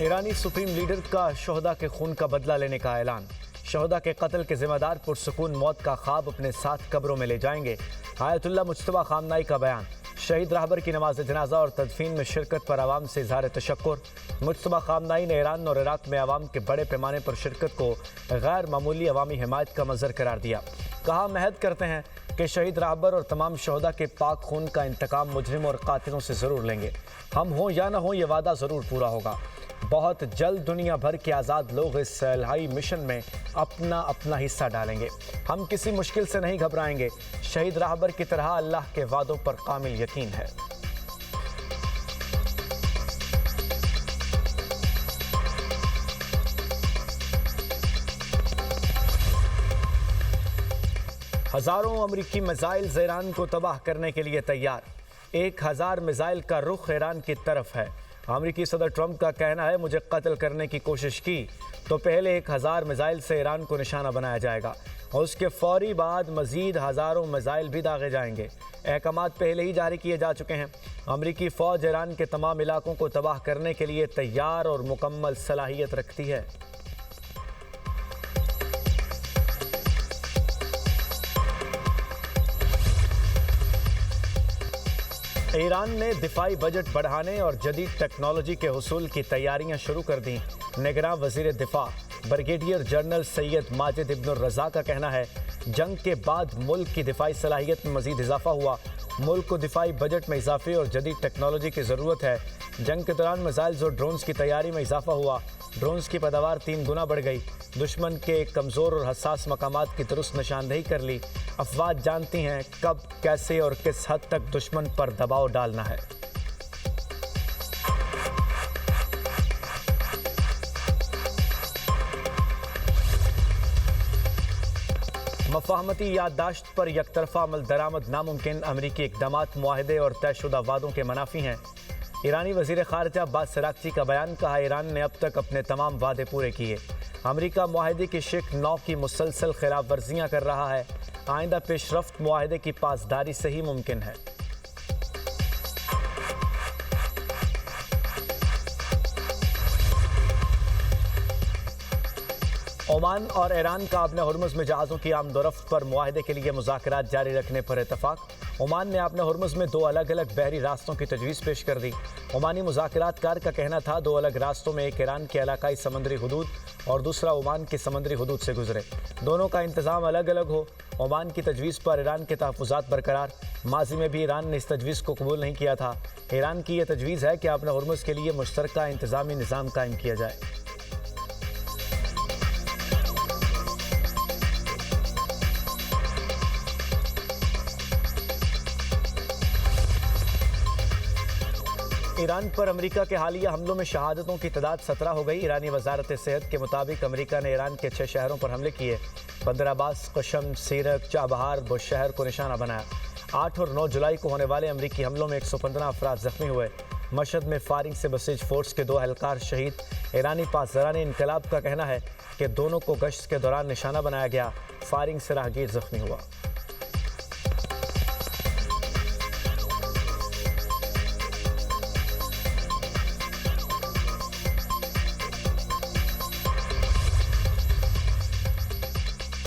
ईरानी supreme leader का शोहदा के खून का बदला लेने का ऐलान। शोहदा के कत्ल के जिम्मेदार पुरसुकून मौत का ख्वाब अपने साथ कब्रों में ले जाएंगे। आयतुल्लाह मुज्तबा खामनाई का बयान। शहीद रहबर की नमाज जनाजा और तदफीन में शिरकत पर आवाम से इज़हार तशक्कुर। मुज्तबा खामनाई ने ईरान और इराक में आवाम के बड़े पैमाने पर शिरकत को गैर मामूली अवामी हिमायत का मज़र करार दिया। कहा, महद करते हैं कि शहीद रहबर और तमाम शोहदा के पाक खून का इंतकाम मुजरिम और कातिलों से ज़रूर लेंगे। हम हों या न हों, ये वादा ज़रूर पूरा होगा। बहुत जल्द दुनिया भर के आज़ाद लोग इस सलाही मिशन में अपना अपना हिस्सा डालेंगे। हम किसी मुश्किल से नहीं घबराएंगे। शहीद रहबर की तरह अल्लाह के वादों पर कामिल यकीन है। हज़ारों अमरीकी मिसाइल ईरान को तबाह करने के लिए तैयार। 1000 मिसाइल का रुख ईरान की तरफ है। अमरीकी सदर ट्रंप का कहना है, मुझे कत्ल करने की कोशिश की तो पहले 1000 मिसाइल से ईरान को निशाना बनाया जाएगा और उसके फौरी बाद मजीद हज़ारों मिसाइल भी दागे जाएंगे। अहकामात पहले ही जारी किए जा चुके हैं। अमरीकी फ़ौज ईरान के तमाम इलाकों को तबाह करने के लिए तैयार और मुकम्मल सलाहियत रखती है। ईरान ने दिफाई बजट बढ़ाने और जदीद टेक्नोलॉजी के हुसूल की तैयारियां शुरू कर दी। निगरान वज़ीर दिफा ब्रिगेडियर जनरल सैयद माजिद इब्न रज़ा का कहना है, जंग के बाद मुल्क की दिफाई सलाहियत में मज़ीद इजाफा हुआ। मुल्क को दिफाई बजट में इजाफे और जदीद टेक्नोलॉजी की ज़रूरत है। जंग के दौरान मिसाइल्स और ड्रोन्स की तैयारी में इजाफा हुआ। ड्रोन्स की पैदावार 3 गुना बढ़ गई। दुश्मन के कमज़ोर और हसास मकामात की दुरुस्त निशानदेही कर ली। अफवाज जानती हैं कब, कैसे और किस हद तक दुश्मन पर दबाव डालना है। मफाहमती याददाश्त पर यकतरफा अमल दरामद नामुमकिन। अमरीकी इक़दामात मुआहदे और तयशुदा वादों के मनाफी हैं। ईरानी वज़ीर ख़ारिजा अब्बास अराग़ची का बयान। कहा, ईरान ने अब तक अपने तमाम वादे पूरे किए। अमरीका मुआहदे की शिक 9 की मुसलसल खिलाफ वर्जियाँ कर रहा है। आइंदा पेशरफ्त मुआहदे की पासदारी से ही मुमकिन है। ओमान और ईरान का अपने हुर्मुज़ में जहाज़ों की आमदोरफ्त पर मुआहदे के लिए मुज़ाकरात जारी रखने पर इत्तफाक। ओमान ने अपने हुर्मुज़ में 2 अलग अलग बहरी रास्तों की तजवीज़ पेश कर दी। ओमानी मुज़ाकरातकार का कहना था, 2 अलग रास्तों में एक ईरान के इलाकाई समंदरी हदूद और दूसरा ओमान की समंदरी हदूद से गुजरे। दोनों का इंतज़ाम अलग अलग हो। ओमान की तजवीज़ पर ईरान के तहफ़्फ़ुज़ात बरकरार। माजी में भी ईरान ने इस तजवीज़ को कबूल नहीं किया था। ईरान की यह तजवीज़ है कि अपने हुर्मुज़ के लिए मुश्तरका इंतज़ामी निज़ाम कायम किया जाए। ईरान पर अमेरिका के हालिया हमलों में शहादतों की तादाद 17 हो गई। ईरानी वजारत सेहत के मुताबिक अमेरिका ने ईरान के 6 शहरों पर हमले किए। बंदराबास, कशम, सीरक, चाबहार, बुशहर को निशाना बनाया। 8 और 9 जुलाई को होने वाले अमेरिकी हमलों में 115 अफराद जख्मी हुए। मशहद में फायरिंग से बसीज फोर्स के 2 एहलकार शहीद। ईरानी पासदारान इनकलाब का कहना है कि दोनों को गश्त के दौरान निशाना बनाया गया। फायरिंग से राहगीर जख्मी हुआ।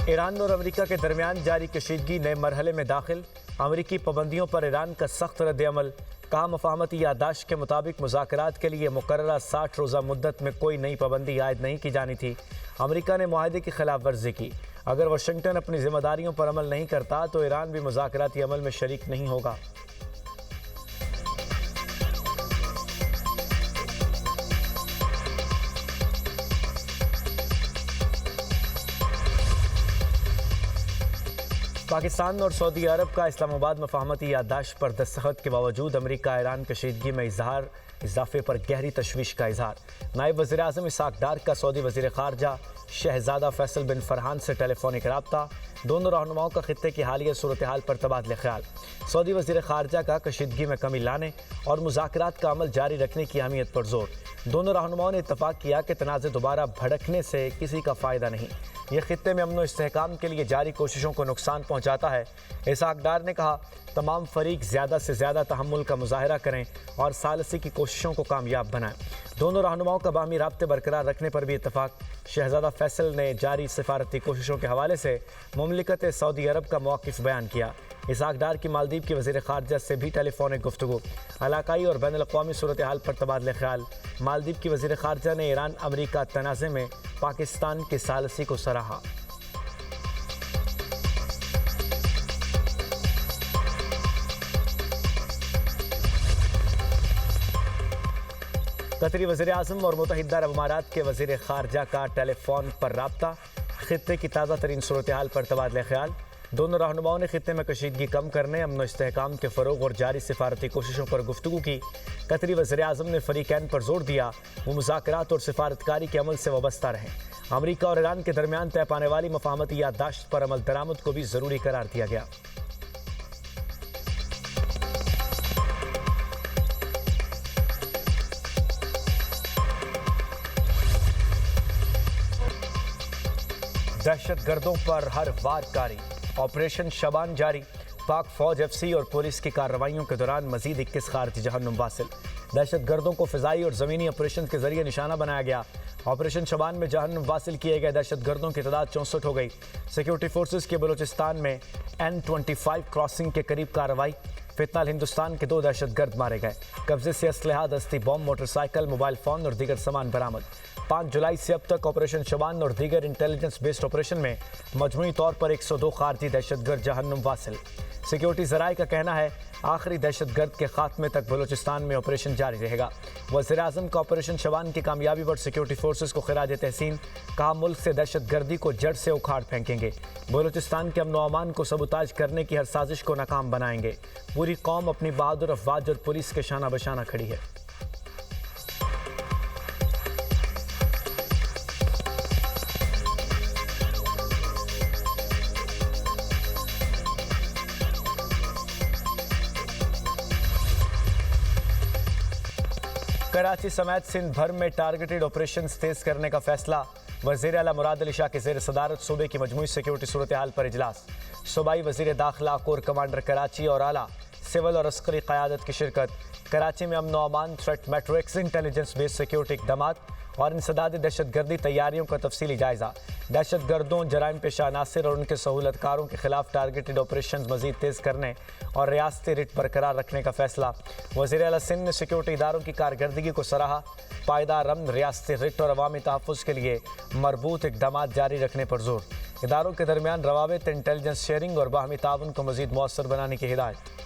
ईरान और अमेरिका के दरमियान जारी कशीदगी नए मरहले में दाखिल। अमेरिकी पाबंदियों पर ईरान का सख्त रद्द-ए-अमल। कहा, मफाहमती याददाश्त के मुताबिक मुज़ाकरात के लिए मुकर्ररा 60 रोज़ा मुद्दत में कोई नई पाबंदी आयद नहीं की जानी थी। अमेरिका ने मुआहदे की खिलाफ वर्जी की। अगर वाशिंगटन अपनी जिम्मेदारियों पर अमल नहीं करता तो ईरान भी मुज़ाकराती अमल में शरीक नहीं होगा। पाकिस्तान और सऊदी अरब का इस्लामाबाद मफाहमती याददाश्त पर दस्तखत के बावजूद अमेरिका ईरान कशीदगी में इजाफे पर गहरी तशवीश का इजहार। नायब वज़ीर आज़म इसहाक़ डार का सऊदी वज़ीर ख़ारजा शहज़ादा फैसल बिन फरहान से टेलीफोनिक रब्ता। दोनों रहनुमाओं का खित्ते की हालिया सूरत हाल पर तबादले ख्याल। सऊदी वज़ीर ख़ारजा का कशीदगी में कमी लाने और मुज़ाकरात का अमल जारी रखने की अहमियत पर जोर। दोनों रहनुमाओं ने इत्तफ़ाक़ किया कि तनाज़े दोबारा भड़कने से किसी का फ़ायदा नहीं। ये खित्ते में अमन और इस्तेहकाम के लिए जारी कोशिशों को नुकसान पहुँचाता है। इसहाक डार ने कहा, तमाम फरीक ज़्यादा से ज़्यादा तहम्मुल का मुजाहरा करें और सालसी की कोशिशों को कामयाब बनाएं। दोनों रहनुमाओं का बाहमी राब्ते बरकरार रखने पर भी इत्तफाक। शहजादा फैसल ने जारी सिफारती कोशिशों के हवाले से मुमलिकत सऊदी अरब का मौक़िफ़ बयान किया। इसहाक डार की मालदीव की वज़ीर ख़ारजा से भी टेलीफोनिक गुफ्तगू, इलाकाई और बैनुल अक़वामी सूरत हाल पर तबादले ख्याल। मालदीव की वज़ीर ख़ारजा ने ईरान अमरीका तनाज़े में पाकिस्तान की सालसी को सराहा। कतरी वज़ीर-ए-आज़म और मुत्तहिदा अरब अमारात के वज़ीर ख़ारजा का टेलीफोन पर राब्ता, खित्ते की ताज़ा तरीन सूरत हाल पर तबादले ख्याल। दोनों रहनुमाओं ने खित्ते में कशीदगी कम करने, अमन और इस्तेहकाम के फ़रोग़ और जारी सिफारती कोशिशों पर गुफ्तगू की। कतरी वज़ीर-ए-आज़म ने फ़रीक़ैन पर जोर दिया वो मुज़ाकरात और सिफारतकारी के अमल से वाबस्ता रहें। अमरीका और ईरान के दरमियान तय पाने वाली मफ़ाहमती याददाश्त पर अमल दरामद को भी ज़रूरी करार दिया गया। दहशत गर्दों पर हर वार कारी, ऑपरेशन शबान जारी। पाक फौज, एफसी और पुलिस की कार्रवाइयों के दौरान मजीद 21 खारजी जहन्नुम वासिल। दहशत गर्दों को फ़िज़ाई और ज़मीनी ऑपरेशन के जरिए निशाना बनाया गया। ऑपरेशन शबान में जहन्नुम वासिल किए गए दहशत गर्दों की तादाद 64 हो गई। सिक्योरिटी फोर्सेस के बलूचिस्तान में N25 क्रॉसिंग के करीब कार्रवाई। फितनाल हिंदुस्तान के 2 दहशतगर्द मारे गए। कब्जे से असलहा, दस्ती बॉम्ब, मोटरसाइकिल, मोबाइल फ़ोन और दीगर सामान बरामद। 5 जुलाई से अब तक ऑपरेशन शबान और दीगर इंटेलिजेंस बेस्ड ऑपरेशन में मजमूई तौर पर 102 खारजी दहशतगर्द जहन्नुम वासिल। सिक्योरिटी ज़राए का कहना है आखिरी दहशतगर्द के खात्मे तक बलूचिस्तान में ऑपरेशन जारी रहेगा। वज़ीर-ए-आज़म का ऑपरेशन शबान की कामयाबी पर सिक्योरिटी फोर्सेस को खिराज तहसीन, कहा मुल्क से दहशतगर्दी को जड़ से उखाड़ फेंकेंगे। बलूचिस्तान के अमन व अमान को सबूताज करने की हर साजिश को नाकाम बनाएंगे। पूरी कौम अपनी बहादुर अफवाज और पुलिस के शाना बशाना खड़ी है। कराची समेत सिंध भर में टारगेटेड ऑपरेशन तेज करने का फैसला। वज़ीर आला मुराद अली शाह के ज़ेर सदारत सूबे की मजमूई सिक्योरिटी सूरत हाल पर इजलास। सूबाई वज़ीर दाखिला, कोर कमांडर कराची और आला सिविल और अस्करी क़यादत की शिरकत। कराची में अमन व अमान, threat matrix, intelligence based security इक़दामात और इंसदाद दहशतगर्दी तैयारियों का तफसीली जायज़ा। दहशतगर्दों, जराइम पेशा अनासिर और उनके सहूलतकारों के खिलाफ टारगेटेड ऑपरेशन मज़ीद तेज़ करने और रियासती रिट बरकरार रखने का फैसला। वज़ीर आला सिंध ने सिक्योरिटी इदारों की कारकर्दगी को सराहा। पायदार अमन, रियासती रिट और अवामी तहफ़्फ़ुज़ के लिए मरबूत इक़दामात जारी रखने पर जोर। इदारों के दरमियान रवाबित, इंटेलिजेंस शेयरिंग और बाहमी ताउन को मज़ीद मौसर बनाने की हिदायत।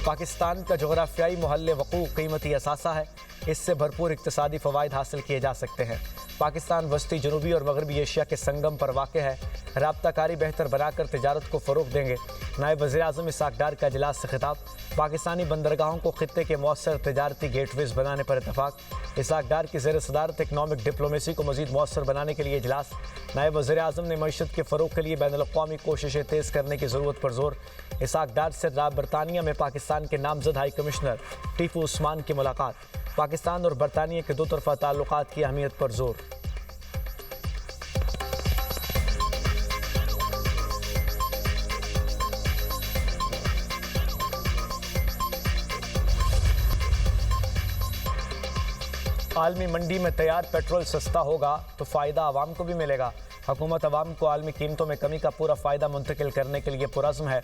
पाकिस्तान का जोग्राफियाई महल वक़ू कीमती असासा है। इससे भरपूर इक़्तिसादी फ़वाइद हासिल किए जा सकते हैं। पाकिस्तान वस्ती, जनूबी और मगरबी एशिया के संगम पर वाक़ है। राब्ताकारी बेहतर बनाकर तिजारत को फ़रोग़ देंगे। नायब वज़ीर-ए-आज़म इसहाक डार का इजलास से खिताब। पाकिस्तानी बंदरगाहों को खित्ते के मौसर तिजारती गेटवेज़ बनाने पर इत्तफ़ाक़। इसहाक डार की ज़ेर सदारत इकनॉमिक डिप्लोमेसी को मज़ीद मौसर बनाने के लिए इजलास। नायब वज़ीर-ए-आज़म ने मईशत के फ़रोग़ के लिए बैनुल अक़वामी कोशिशें तेज़ करने की ज़रूरत पर जोर। इसहाक डार से बरतानिया में पाकिस्तान के नामज़द हाई कमिश्नर टीपू उस्मान की मुलाकात। पाकिस्तान और बरतानिया के दो तरफ़ा ताल्लुक़ात की अहमियत पर जोर। आलमी मंडी में तैयार पेट्रोल सस्ता होगा तो फ़ायदा आवाम को भी मिलेगा। हुकूमत आवाम को आलमी कीमतों में कमी का पूरा फ़ायदा मुंतकिल करने के लिए पुरज़्म है।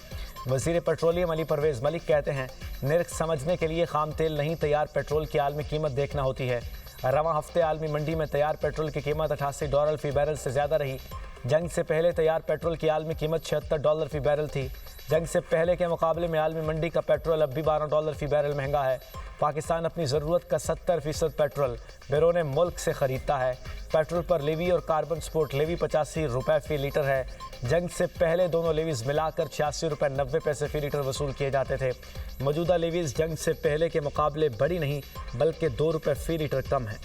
वज़ीर पेट्रोलियम अली परवेज़ मलिक कहते हैं, निर्ख समझने के लिए खाम तेल नहीं, तैयार पेट्रोल की आलमी कीमत देखना होती है। रवां हफ्ते आलमी मंडी में तैयार पेट्रोल की कीमत $88 फ़ी बैरल से ज़्यादा रही। जंग से पहले तैयार पेट्रोल की आलमी कीमत $76 फ़ी बैरल थी। जंग से पहले के मुकाबले में आलमी मंडी का पेट्रोल अब भी $12 फ़ी बैरल महंगा है। पाकिस्तान अपनी ज़रूरत का 70% पेट्रोल बैरून मुल्क से ख़रीदता है। पेट्रोल पर लेवी और कार्बन स्पोर्ट लेवी ₹85 फ़ी लीटर है। जंग से पहले दोनों लेवीज़ मिलाकर ₹86.90 फ़ी लीटर वसूल किए जाते थे। मौजूदा लेवीज़ जंग से पहले के मुकाबले बड़ी नहीं बल्कि ₹2 फ़ी लीटर कम है।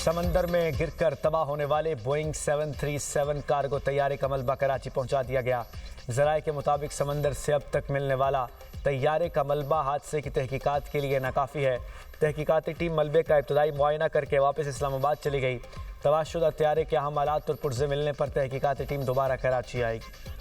समंदर में गिरकर तबाह होने वाले बोइंग 737 कार्गो तैयारे का मलबा कराची पहुंचा दिया गया। ज़राए के मुताबिक समंदर से अब तक मिलने वाला तैयारे का मलबा हादसे की तहकीकात के लिए नाकाफ़ी है। तहकीकाती टीम मलबे का इब्तदाई मुआयना करके वापस इस्लामाबाद चली गई। तबाहशुदा तैयारे के अहम हालात और पुर्जे मिलने पर तहकीकाती टीम दोबारा कराची आएगी।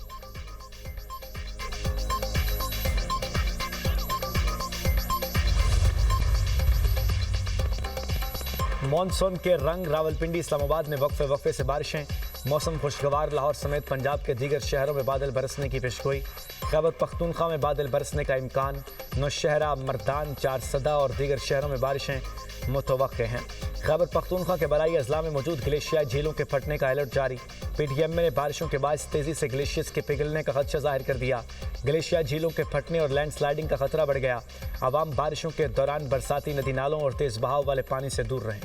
मॉनसून के रंग, रावलपिंडी इस्लामाबाद में वक्फे से बारिशें। मौसम खुशगवार, लाहौर समेत पंजाब के दीगर शहरों में बादल बरसने की पेशगोई। खैबर पख्तूनख्वा में बादल बरसने का इम्कान। नौशहरा, मर्दान, चारसदा और दीगर शहरों में बारिशें मुतवक्के हैं। खैबर पख्तूनख्वा के बराई अजला में मौजूद ग्लेशियाई झीलों के फटने का अलर्ट जारी। PTM ने बारिशों के बायस तेज़ी से ग्लेशियर्स के पिघलने का खदशा जाहिर कर दिया। ग्लेशियाई झीलों के फटने और लैंडस्लाइडिंग का खतरा बढ़ गया। आवाम बारिशों के दौरान बरसाती नदी नालों और तेज़ बहाव वाले पानी से दूर रहें।